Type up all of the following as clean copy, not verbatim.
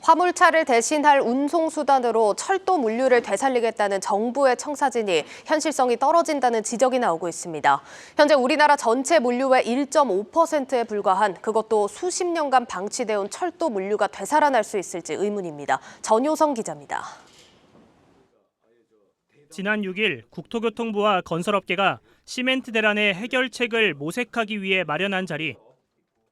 화물차를 대신할 운송수단으로 철도 물류를 되살리겠다는 정부의 청사진이 현실성이 떨어진다는 지적이 나오고 있습니다. 현재 우리나라 전체 물류의 1.5%에 불과한 그것도 수십 년간 방치돼 온 철도 물류가 되살아날 수 있을지 의문입니다. 전효성 기자입니다. 지난 6일 국토교통부와 건설업계가 시멘트 대란의 해결책을 모색하기 위해 마련한 자리.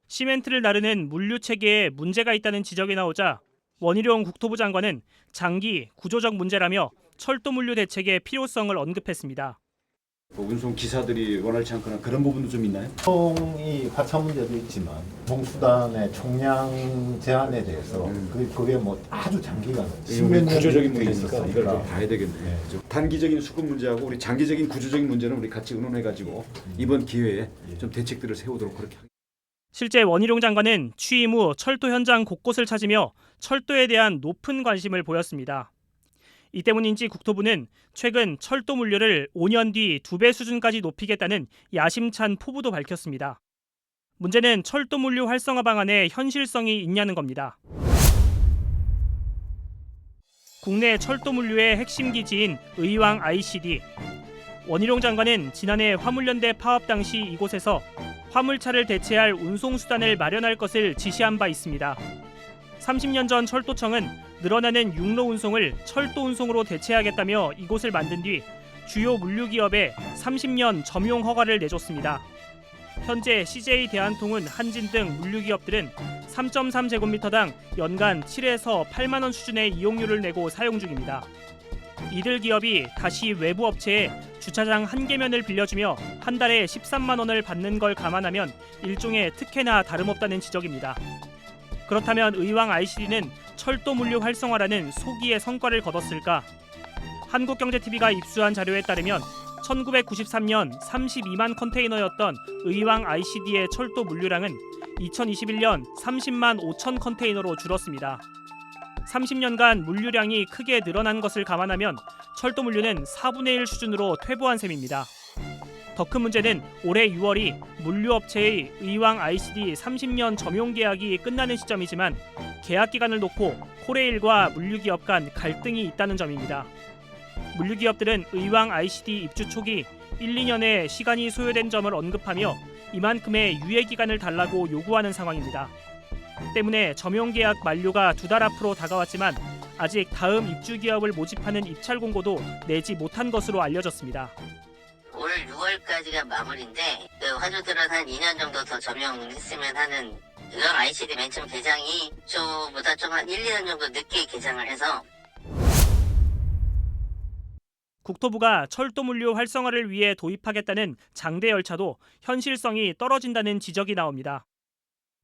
시멘트를 나르는 물류 체계에 문제가 있다는 지적이 나오자 원희룡 국토부 장관은 장기 구조적 문제라며 철도 물류 대책의 필요성을 언급했습니다. 운송 기사들이 원활치 않거나 그런 부분도 좀 있나요? 운송이 화차 문제도 있지만 운송수단의 총량 제한에 대해서 그게 뭐 아주 장기간 10몇 구조적인 년 문제니까 이걸 좀 봐야 되겠네요. 네. 단기적인 수급 문제하고 우리 장기적인 구조적인 문제는 우리 같이 의논해가지고 이번 기회에 좀 대책들을 세우도록 그렇게 하겠습니다. 실제 원희룡 장관은 취임 후 철도 현장 곳곳을 찾으며 철도에 대한 높은 관심을 보였습니다. 이 때문인지 국토부는 최근 철도 물류를 5년 뒤 2배 수준까지 높이겠다는 야심찬 포부도 밝혔습니다. 문제는 철도 물류 활성화 방안에 현실성이 있냐는 겁니다. 국내 철도 물류의 핵심 기지인 의왕 ICD. 원희룡 장관은 지난해 화물연대 파업 당시 이곳에서 화물차를 대체할 운송수단을 마련할 것을 지시한 바 있습니다. 30년 전 철도청은 늘어나는 육로 운송을 철도 운송으로 대체하겠다며 이곳을 만든 뒤 주요 물류기업에 30년 점용 허가를 내줬습니다. 현재 CJ 대한통운, 한진 등 물류기업들은 3.3제곱미터당 연간 7에서 8만 원 수준의 이용료를 내고 사용 중입니다. 이들 기업이 다시 외부 업체에 주차장 1개면을 빌려주며 한 달에 13만 원을 받는 걸 감안하면 일종의 특혜나 다름없다는 지적입니다. 그렇다면 의왕 ICD는 철도 물류 활성화라는 소기의 성과를 거뒀을까? 한국경제TV가 입수한 자료에 따르면 1993년 32만 컨테이너였던 의왕 ICD의 철도 물류량은 2021년 30만 5천 컨테이너로 줄었습니다. 30년간 물류량이 크게 늘어난 것을 감안하면 철도 물류는 4분의 1 수준으로 퇴보한 셈입니다. 더 큰 문제는 올해 6월이 물류업체의 의왕 ICD 30년 점용 계약이 끝나는 시점이지만 계약 기간을 놓고 코레일과 물류기업 간 갈등이 있다는 점입니다. 물류기업들은 의왕 ICD 입주 초기 1, 2년의 시간이 소요된 점을 언급하며 이만큼의 유예 기간을 달라고 요구하는 상황입니다. 때문에 점용 계약 만료가 2달 앞으로 다가왔지만 아직 다음 입주 기업을 모집하는 입찰 공고도 내지 못한 것으로 알려졌습니다. 올 6월까지가 마무리인데 화주들은 한 2년 정도 더 점용했으면 하는 의왕 ICD 맨 처음 개장이 저보다 좀 한 1, 2년 정도 늦게 개장을 해서 국토부가 철도 물류 활성화를 위해 도입하겠다는 장대열차도 현실성이 떨어진다는 지적이 나옵니다.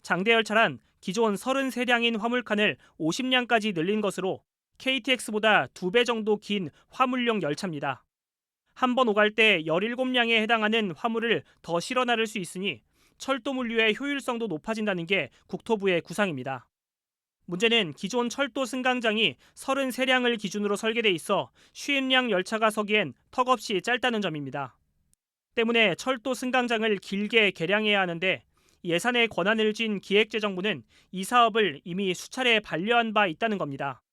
장대열차란 기존 33량인 화물칸을 50량까지 늘린 것으로 KTX보다 2배 정도 긴 화물용 열차입니다. 한 번 오갈 때 17량에 해당하는 화물을 더 실어 나를 수 있으니 철도 물류의 효율성도 높아진다는 게 국토부의 구상입니다. 문제는 기존 철도 승강장이 33량을 기준으로 설계돼 있어 50량 열차가 서기엔 턱없이 짧다는 점입니다. 때문에 철도 승강장을 길게 개량해야 하는데 예산에 권한을 쥔 기획재정부는 이 사업을 이미 수차례 반려한 바 있다는 겁니다.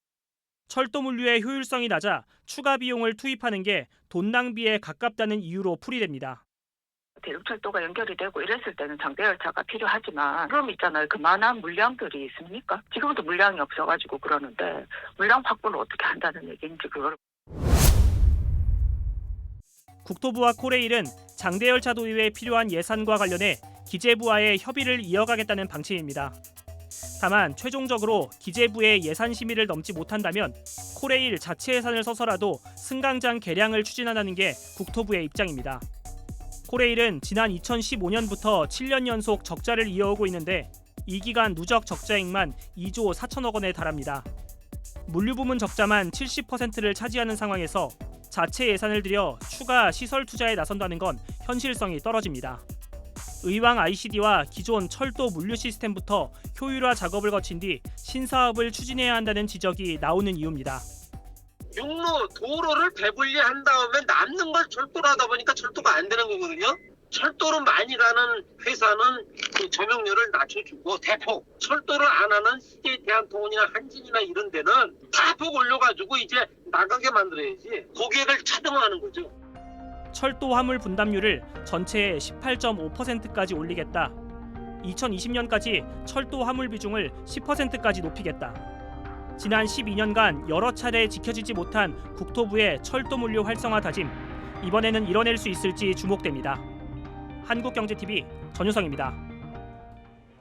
철도 물류의 효율성이 낮아 추가 비용을 투입하는 게 돈 낭비에 가깝다는 이유로 풀이됩니다. 대륙철도가 연결이 되고 이랬을 때는 장대열차가 필요하지만 그럼 있잖아요. 그만한 물량들이 있습니까? 지금도 물량이 없어가지고 그러는데 물량 확보를 어떻게 한다는 얘기인지 그걸. 국토부와 코레일은 장대열차 도입에 필요한 예산과 관련해 기재부와의 협의를 이어가겠다는 방침입니다. 다만 최종적으로 기재부의 예산 심의를 넘지 못한다면 코레일 자체 예산을 써서라도 승강장 개량을 추진하는 게 국토부의 입장입니다. 코레일은 지난 2015년부터 7년 연속 적자를 이어오고 있는데 이 기간 누적 적자액만 2조 4천억 원에 달합니다. 물류 부문 적자만 70%를 차지하는 상황에서 자체 예산을 들여 추가 시설 투자에 나선다는 건 현실성이 떨어집니다. 의왕 ICD와 기존 철도 물류 시스템부터 효율화 작업을 거친 뒤 신사업을 추진해야 한다는 지적이 나오는 이유입니다. 육로 도로를 배분리한 다음에 남는 걸 철도로 하다 보니까 철도가 안 되는 거거든요. 철도로 많이 가는 회사는 그 점유율을 낮춰주고 대폭, 철도를 안 하는 CJ 대한통운이나 한진이나 이런 데는 대폭 올려가지고 이제 나가게 만들어야지 고객을 차등하는 거죠. 철도 화물 분담률을 전체의 18.5%까지 올리겠다. 2020년까지 철도 화물 비중을 10%까지 높이겠다. 지난 12년간 여러 차례 지켜지지 못한 국토부의 철도 물류 활성화 다짐, 이번에는 이뤄낼 수 있을지 주목됩니다. 한국경제TV 전유성입니다.